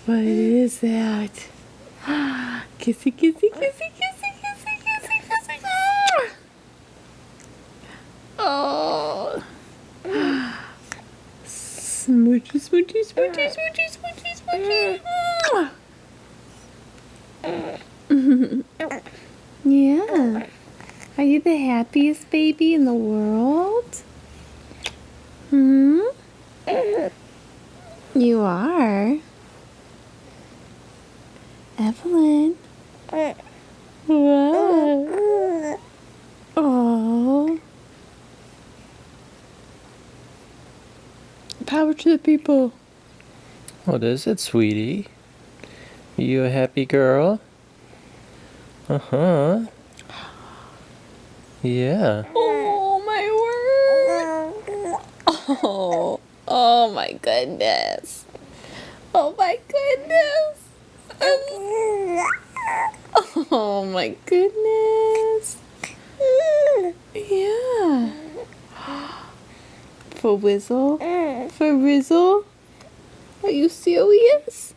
What is that? Kissy, kissy, kissy, kissy, kissy, kissy, kissy. Oh. Smoochy, smoochy, smoochy, smoochy, smoochy, smoochy. Yeah. Are you the happiest baby in the world? Hmm? You are. Evelyn. What? Oh. Power to the people. What is it, sweetie? You a happy girl? Uh-huh. Yeah. Oh, my word. Oh my goodness. Oh my goodness. Oh my goodness. Yeah. For Whizzle? For Rizzle? Are you serious?